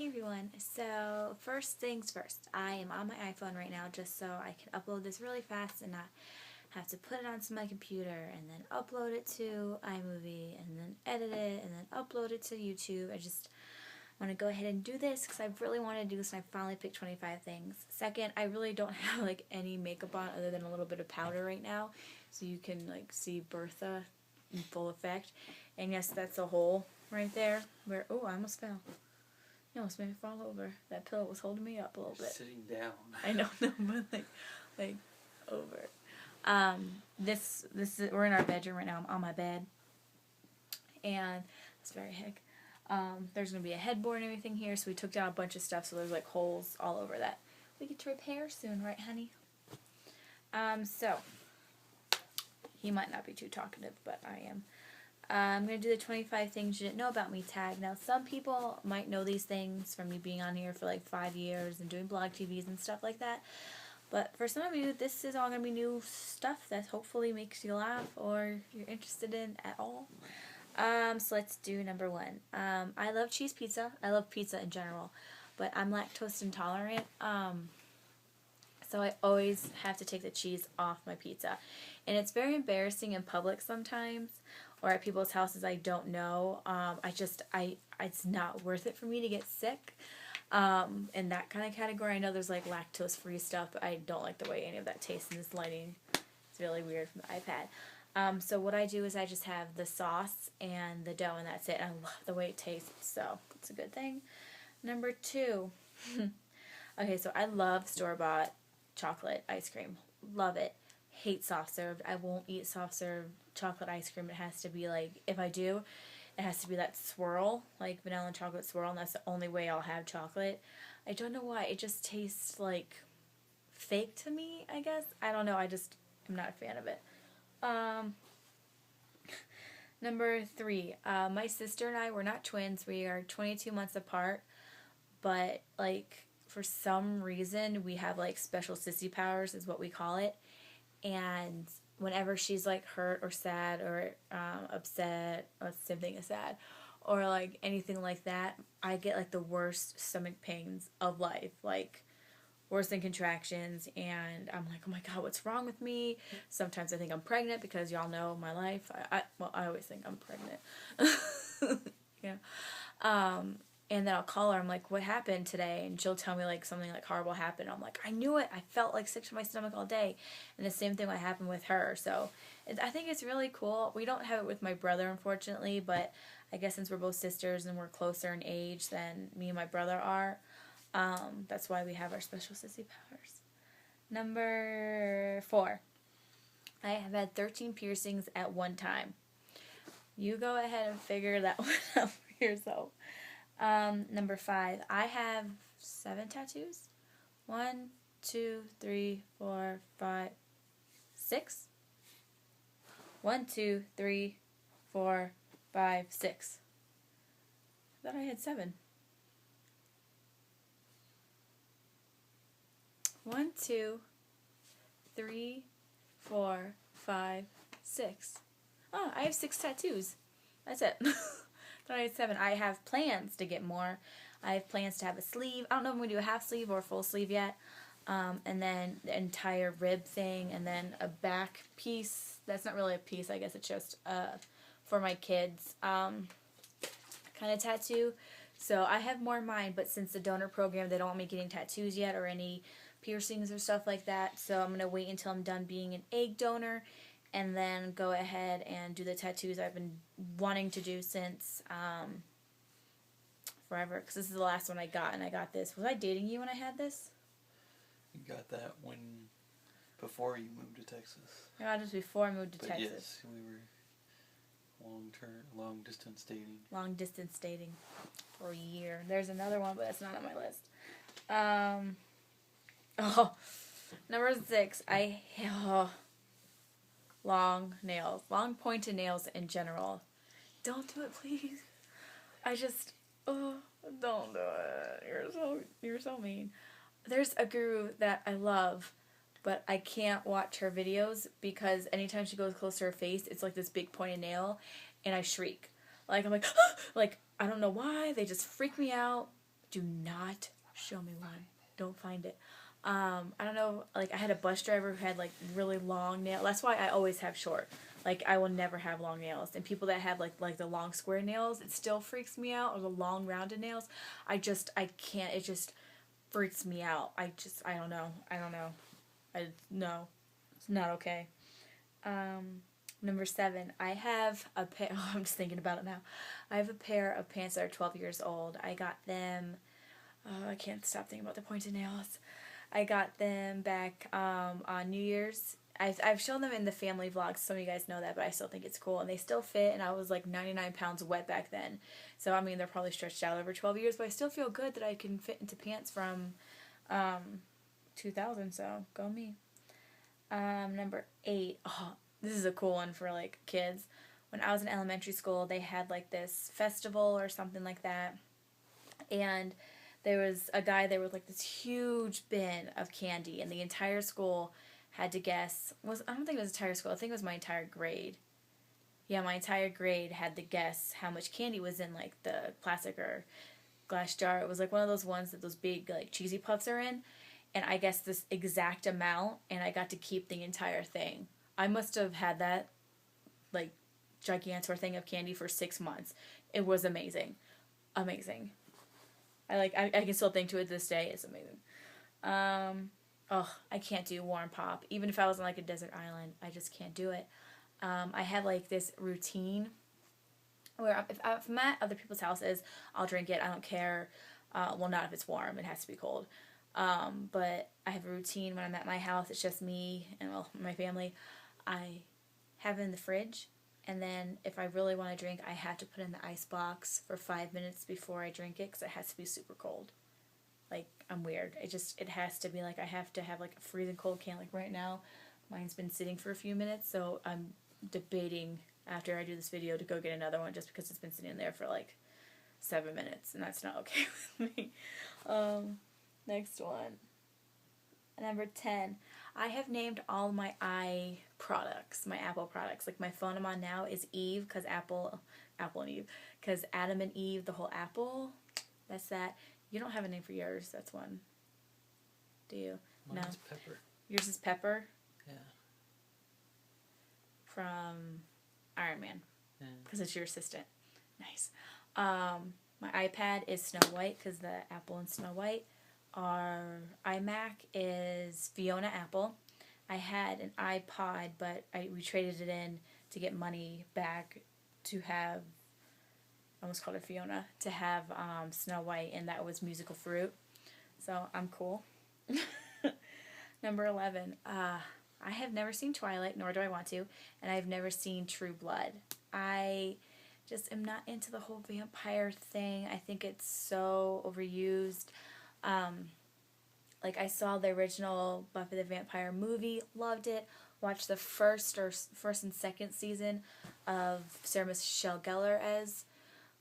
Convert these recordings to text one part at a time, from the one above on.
Hey everyone, so first things first, I am on my iPhone right now just so I can upload this really fast and not have to put it onto my computer and then upload it to iMovie and then edit it and then upload it to YouTube. I just want to go ahead and do this because I really want to do this and I finally picked 25 things. Second, I really don't have like any makeup on other than a little bit of powder right now, so you can like see Bertha in full effect. And yes, that's a hole right there where, oh, I almost fell. You almost made me fall over. That pillow was holding me up a little bit. Sitting down. I know, no, but like over. This is, we're in our bedroom right now. I'm on my bed, and it's very heck. There's gonna be a headboard and everything here, so we took down a bunch of stuff. So there's like holes all over that. We get to repair soon, right, honey? So he might not be too talkative, but I am. I'm going to do the 25 things you didn't know about me tag. Now, some people might know these things from me being on here for like 5 years and doing blog TVs and stuff like that. But for some of you, this is all going to be new stuff that hopefully makes you laugh or you're interested in at all. So let's do number 1. I love cheese pizza. I love pizza in general, but I'm lactose intolerant. So I always have to take the cheese off my pizza. And it's very embarrassing in public sometimes, or at people's houses I don't know. It's not worth it for me to get sick. In that kind of category, I know there's like lactose-free stuff, but I don't like the way any of that tastes in this lighting. It's really weird from the iPad. So what I do is I just have the sauce and the dough, and that's it. I love the way it tastes, so it's a good thing. Number 2. Okay, so I love store-bought chocolate ice cream. Love it. Hate soft served. I won't eat soft served chocolate ice cream. It has to be like, if I do, it has to be that swirl, like vanilla and chocolate swirl, and that's the only way I'll have chocolate. I don't know why. It just tastes like fake to me, I guess. I don't know. I just am not a fan of it. Number 3. My sister and I, we're not twins. We are 22 months apart, but like for some reason we have like special sissy powers is what we call it. And whenever she's like hurt or sad or upset, or same thing as sad, or like anything like that, I get like the worst stomach pains of life, like worse than contractions, and I'm like, oh my god, what's wrong with me? Sometimes I think I'm pregnant because y'all know my life. I always think I'm pregnant. Yeah. And then I'll call her, I'm like, what happened today? And she'll tell me like something like horrible happened. I'm like, I knew it. I felt like sick to my stomach all day. And the same thing would happen with her. So I think it's really cool. We don't have it with my brother, unfortunately, but I guess since we're both sisters and we're closer in age than me and my brother are, that's why we have our special sissy powers. Number 4. I have had 13 piercings at one time. You go ahead and figure that one out for yourself. Number 5. I have 7 tattoos. 1, 2, 3, 4, 5, 6. 1, 2, 3, 4, 5, 6. I thought I had 7. 1, 2, 3, 4, 5, 6. Oh, I have 6 tattoos. That's it. Thought I had 7. I have plans to get more. I have plans to have a sleeve. I don't know if I'm going to do a half sleeve or a full sleeve yet. And then the entire rib thing. And then a back piece. That's not really a piece. I guess it's just for my kids kind of tattoo. So I have more in mind. But since the donor program, they don't want me getting tattoos yet or any piercings or stuff like that. So I'm going to wait until I'm done being an egg donor, and then go ahead and do the tattoos I've been wanting to do since forever. Because this is the last one I got, and I got this. Was I dating you when I had this? You got that before you moved to Texas. I got this before I moved to Texas. Yes, we were long distance dating. Long distance dating for a year. There's another one, but it's not on my list. Number 6. Long nails. Long pointed nails in general. Don't do it, please. Don't do it. You're so mean. There's a guru that I love, but I can't watch her videos because anytime she goes close to her face, it's like this big pointed nail, and I shriek. Like, I'm like, like, I don't know why. They just freak me out. Do not show me one. Don't find it. I don't know, like, I had a bus driver who had, like, really long nails. That's why I always have short. Like, I will never have long nails. And people that have, like the long square nails, it still freaks me out. Or the long rounded nails. I can't. It just freaks me out. I don't know. No. It's not okay. Number 7. I have a pair. Oh, I'm just thinking about it now. I have a pair of pants that are 12 years old. I got them. Oh, I can't stop thinking about the pointed nails. I got them back on New Year's. I've shown them in the family vlogs. Some of you guys know that, but I still think it's cool. And they still fit, and I was like 99 pounds wet back then. So, I mean, they're probably stretched out over 12 years, but I still feel good that I can fit into pants from 2000, so go me. Number 8. Oh, this is a cool one for, like, kids. When I was in elementary school, they had, like, this festival or something like that. And there was a guy there with, like, this huge bin of candy, and the entire school had to guess. I don't think it was entire school. I think it was my entire grade. Yeah, my entire grade had to guess how much candy was in, like, the plastic or glass jar. It was, like, one of those ones that those big, like, cheesy puffs are in. And I guessed this exact amount, and I got to keep the entire thing. I must have had that, like, gigantor thing of candy for 6 months. It was amazing. Amazing. I can still think to it this day. It's amazing. I can't do warm pop. Even if I was on, like, a desert island, I just can't do it. I have, like, this routine where if I'm at other people's houses, I'll drink it. I don't care. Well, not if it's warm. It has to be cold. But I have a routine when I'm at my house. It's just me and, well, my family. I have it in the fridge. And then if I really want to drink, I have to put it in the ice box for 5 minutes before I drink it because it has to be super cold. Like, I'm weird. It has to be, like, I have to have, like, a freezing cold can. Like, right now, mine's been sitting for a few minutes, so I'm debating after I do this video to go get another one just because it's been sitting there for, like, 7 minutes, and that's not okay with me. Next one. Number 10. I have named all my products, my Apple products. Like, my phone I'm on now is Eve, because Apple and Eve. Because Adam and Eve, the whole Apple, that's that. You don't have a name for yours, that's one. Do you? Mine's No. Pepper. Yours is Pepper? Yeah. From Iron Man. Yeah. Because it's your assistant. Nice. My iPad is Snow White, because the Apple and Snow White. Our iMac is Fiona Apple. I had an iPod, but we traded it in to get money back to have, I almost called it Fiona, to have Snow White, and that was Musical Fruit. So I'm cool. Number 11. I have never seen Twilight, nor do I want to, and I've never seen True Blood. I just am not into the whole vampire thing. I think it's so overused. Like, I saw the original Buffy the Vampire movie, loved it, watched the first and second season of Sarah Michelle Gellar as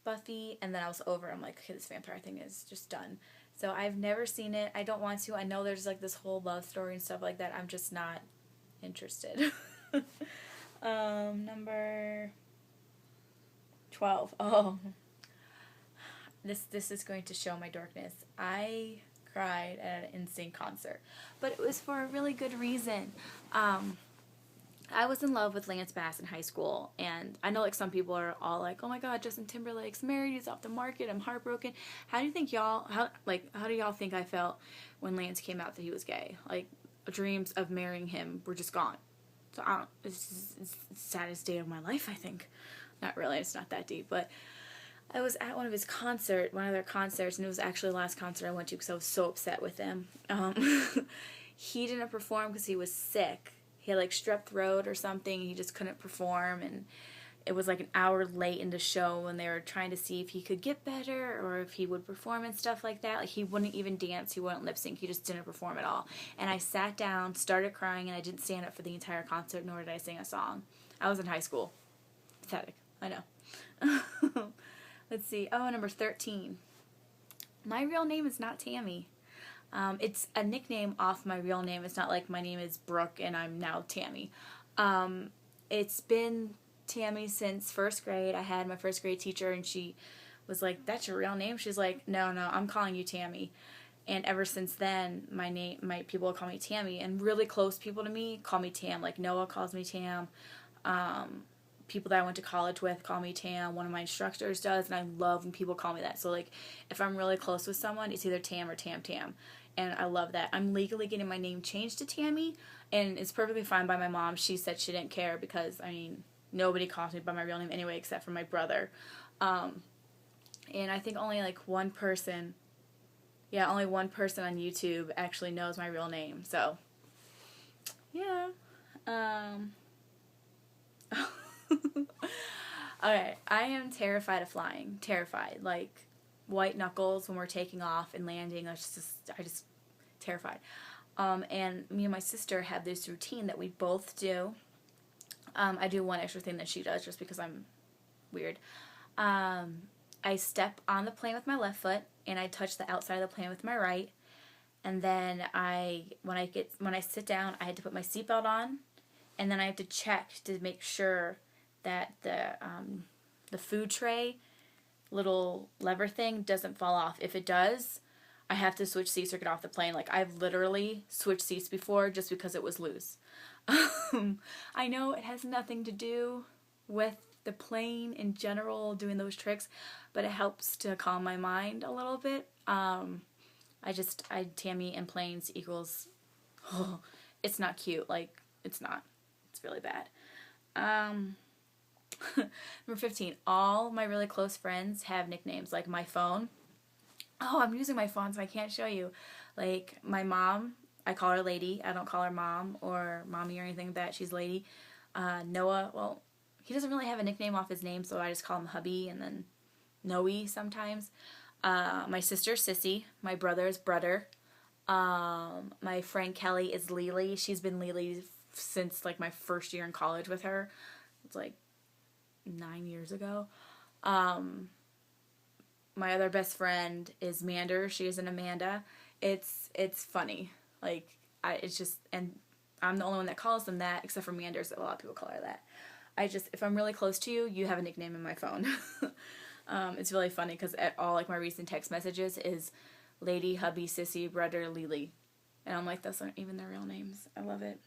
Buffy, and then I was over. I'm like, okay, this vampire thing is just done. So I've never seen it. I don't want to. I know there's, like, this whole love story and stuff like that. I'm just not interested. Number 12. Oh. This is going to show my darkness. I cried at an NSYNC concert, but it was for a really good reason. I was in love with Lance Bass in high school, and I know, like, some people are all like, oh my god, Justin Timberlake's married, he's off the market, I'm heartbroken. How do y'all think I felt when Lance came out that he was gay? Like, dreams of marrying him were just gone. So it's the saddest day of my life, I think. Not really, it's not that deep, but I was at one of their concerts, and it was actually the last concert I went to because I was so upset with him. He didn't perform because he was sick. He had, like, strep throat or something. He just couldn't perform, and it was, like, an hour late in the show, and they were trying to see if he could get better or if he would perform and stuff like that. Like, he wouldn't even dance. He wouldn't lip sync. He just didn't perform at all. And I sat down, started crying, and I didn't stand up for the entire concert, nor did I sing a song. I was in high school. Pathetic. I know. Let's see. Oh, number 13. My real name is not Tammy. It's a nickname off my real name. It's not like my name is Brooke and I'm now Tammy. It's been Tammy since first grade. I had my first grade teacher, and she was like, "That's your real name?" She's like, "No, no, I'm calling you Tammy." And ever since then, my people call me Tammy, and really close people to me call me Tam. Like Noah calls me Tam. People that I went to college with call me Tam. One of my instructors does, and I love when people call me that. So like, if I'm really close with someone, it's either Tam or Tam Tam, and I love that. I'm legally getting my name changed to Tammy, and it's perfectly fine by my mom. She said she didn't care because I mean nobody calls me by my real name anyway, except for my brother. And I think only like one person, yeah, only one person on YouTube actually knows my real name. So yeah. Okay, I am terrified of flying. Terrified. Like white knuckles when we're taking off and landing. I just terrified. And me and my sister have this routine that we both do. I do one extra thing that she does just because I'm weird. I step on the plane with my left foot and I touch the outside of the plane with my right. And then when I sit down, I had to put my seatbelt on, and then I have to check to make sure that the food tray little lever thing doesn't fall off. If it does, I have to switch seats or get off the plane. Like I've literally switched seats before just because it was loose. I know it has nothing to do with the plane in general doing those tricks, but it helps to calm my mind a little bit. Tammy and planes equals, oh, it's not cute. Like, it's not. It's really bad. Number 15, all my really close friends have nicknames. Like my phone. Oh, I'm using my phone so I can't show you. Like my mom, I call her Lady. I don't call her Mom or Mommy or anything like that. She's Lady. Noah, well, he doesn't really have a nickname off his name, so I just call him Hubby and then Noe sometimes. My sister Sissy. My brother is Brother. My friend Kelly is Lily. She's been Lily since like my first year in college with her. It's like 9 years ago. My other best friend is Mander. She is an Amanda. It's funny. Like and I'm the only one that calls them that, except for Manders. A lot of people call her that. If I'm really close to you, you have a nickname in my phone. It's really funny because all like my recent text messages is Lady, Hubby, Sissy, Brother, Lily. And I'm like, those aren't even their real names. I love it.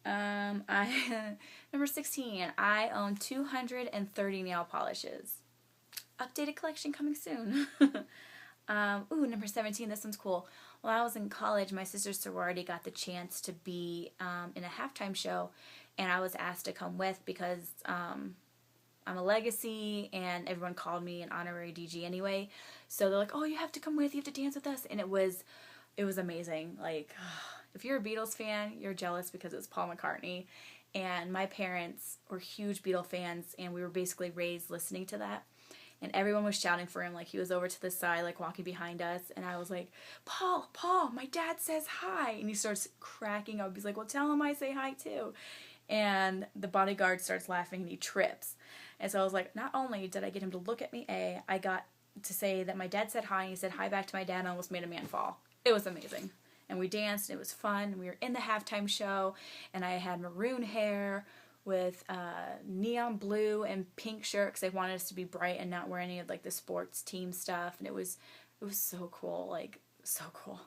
Number 16, I own 230 nail polishes. Updated collection coming soon. Number 17, this one's cool. While I was in college, my sister's sorority got the chance to be in a halftime show, and I was asked to come with because I'm a legacy, and everyone called me an honorary DG anyway. So they're like, "Oh, you have to come with. You have to dance with us," and it was amazing. Like, if you're a Beatles fan, you're jealous because it was Paul McCartney, and my parents were huge Beatle fans, and we were basically raised listening to that. And everyone was shouting for him, like he was over to the side, like walking behind us. And I was like, Paul, my dad says hi. And he starts cracking up. He's like, well, tell him I say hi too. And the bodyguard starts laughing and he trips. And so I was like, not only did I get him to look at me, I got to say that my dad said hi. And he said hi back to my dad and almost made a man fall. It was amazing. And we danced and it was fun. We were in the halftime show and I had maroon hair with neon blue and pink shirt because they wanted us to be bright and not wear any of like the sports team stuff, and it was so cool, like so cool.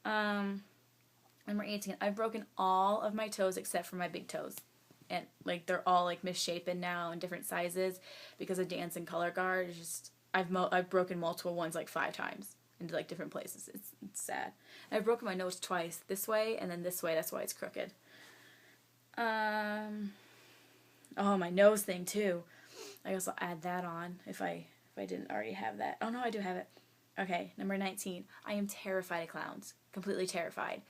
Number 18, I've broken all of my toes except for my big toes, and like they're all like misshapen now in different sizes because of dance and color guard. It's just I've broken multiple ones like 5 times into like different places. It's sad. And I've broken my nose twice, this way and then this way. That's why it's crooked. My nose thing too. I guess I'll add that on if I didn't already have that. Oh no, I do have it. Okay, number 19. I am terrified of clowns. Completely terrified.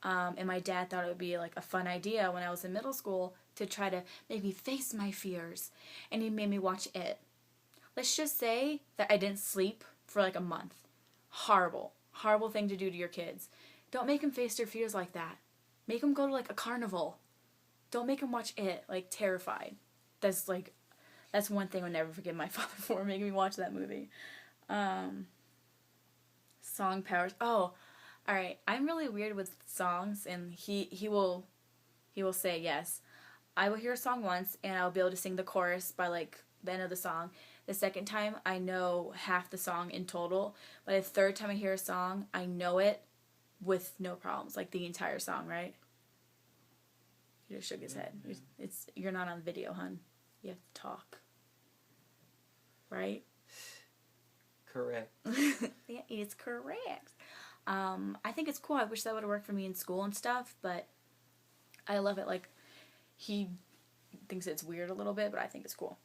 And my dad thought it would be like a fun idea when I was in middle school to try to make me face my fears. And he made me watch It. Let's just say that I didn't sleep for like a month. Horrible. Horrible thing to do to your kids. Don't make them face their fears like that. Make them go to like a carnival. Don't make him watch It, like, terrified. That's one thing I'll never forgive my father for, making me watch that movie. Song powers. Oh, alright. I'm really weird with songs, and he will say yes. I will hear a song once, and I'll be able to sing the chorus by, like, the end of the song. The second time, I know half the song in total. But the third time I hear a song, I know it with no problems, like the entire song, right? He just shook his head. You're not on video, hun. You have to talk. Right? Correct. Yeah, it's correct. I think it's cool. I wish that would have worked for me in school and stuff, but I love it. Like, he thinks it's weird a little bit, but I think it's cool.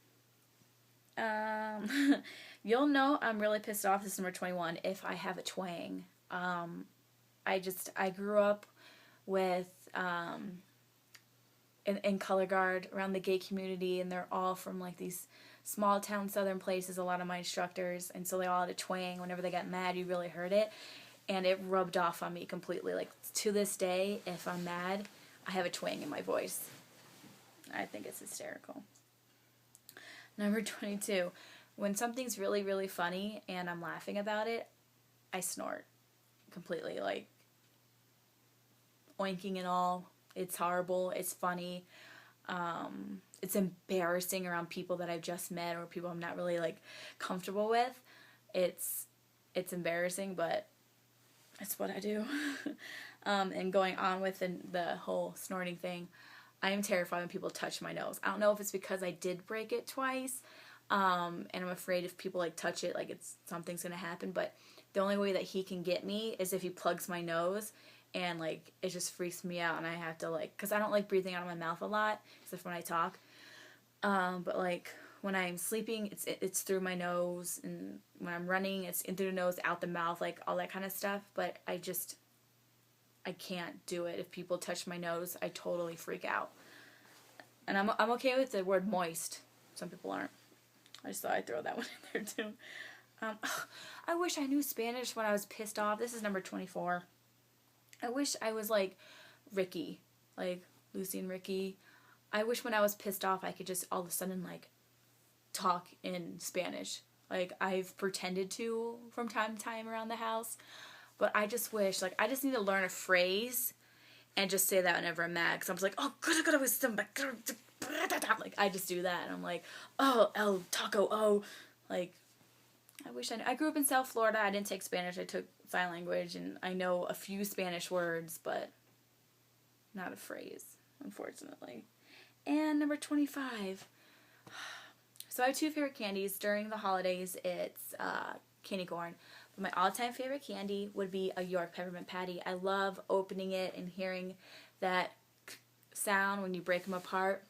You'll know I'm really pissed off. This is number 21. If I have a twang. I grew up with, in color guard around the gay community, and they're all from like these small town southern places, a lot of my instructors, and so they all had a twang. Whenever they got mad, you really heard it, and it rubbed off on me completely. Like, to this day, if I'm mad, I have a twang in my voice. I think it's hysterical. Number 22. When something's really, really funny and I'm laughing about it, I snort completely. Like, oinking and all. It's horrible. It's funny. It's embarrassing around people that I've just met or people I'm not really, like, comfortable with. It's embarrassing, but it's what I do. And going on with the whole snorting thing, I am terrified when people touch my nose. I don't know if it's because I did break it twice, and I'm afraid if people, like, touch it, like, something's gonna happen, but the only way that he can get me is if he plugs my nose, and, like, it just freaks me out, and I have to, like, because I don't like breathing out of my mouth a lot, except when I talk, but, like, when I'm sleeping, it's through my nose, and when I'm running, it's in through the nose, out the mouth, like, all that kind of stuff, but I can't do it. If people touch my nose, I totally freak out. And I'm okay with the word moist. Some people aren't. I just thought I'd throw that one in there too. I wish I knew Spanish when I was pissed off. This is number 24. I wish I was like Ricky, like Lucy and Ricky. I wish when I was pissed off I could just all of a sudden like talk in Spanish. Like, I've pretended to from time to time around the house. But I just wish, like, I just need to learn a phrase and just say that whenever I'm mad. Because I'm just like, oh, good, like, I just do that. And I'm like, oh, el taco, oh. Like, I wish I knew. I grew up in South Florida. I didn't take Spanish. I took sign language. And I know a few Spanish words, but not a phrase, unfortunately. And number 25. So I have two favorite candies. During the holidays, it's candy corn. But my all-time favorite candy would be a York peppermint patty. I love opening it and hearing that sound when you break them apart.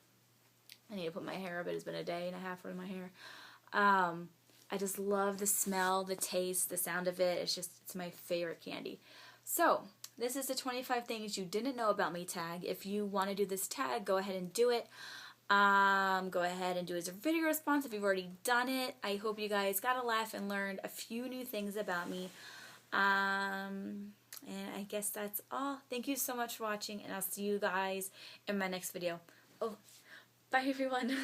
I need to put my hair up. It has been a day and a half for my hair. I just love the smell, the taste, the sound of it. It's my favorite candy. So, this is the 25 things you didn't know about me tag. If you want to do this tag, go ahead and do it. Go ahead and do as a video response if you've already done it. I hope you guys got a laugh and learned a few new things about me. And I guess that's all. Thank you so much for watching, and I'll see you guys in my next video. Oh, bye everyone.